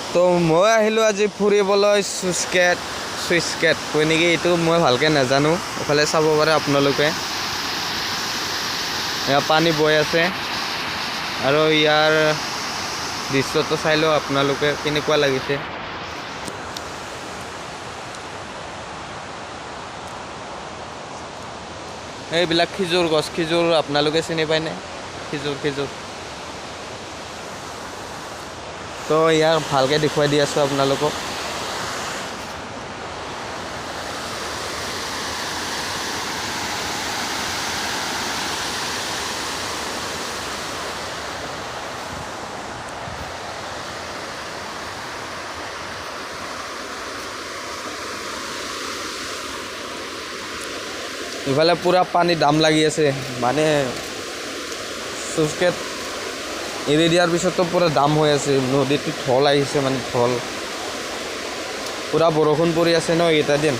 তো মই আহিলোঁ আজি ফুৰিবলৈ চুইচ গেট কয় নেকি এইটো মই ভালকৈ নাজানো এইফালে চাব পাৰে আপোনালোকে এয়া পানী বৈ আছে আৰু ইয়াৰ দৃশ্যটো চাই লওক আপোনালোকে কেনেকুৱা লাগিছে এইবিলাক খেজুৰ গছ খেজুৰ আপোনালোকে চিনি পায়নে খেজুৰ তো ইয়াৰ ভালকৈ দেখুৱাই দি আছোঁ আপোনালোকক ইফালে পুৰা পানী দাম লাগি আছে মানে চুইচ গেট এৰি দিয়াৰ পিছতো পুৰা দাম হৈ আছে নদীটো ঢল আহিছে মানে ঢল পুৰা বৰষুণ পৰি আছে ন এইকেইটা দিন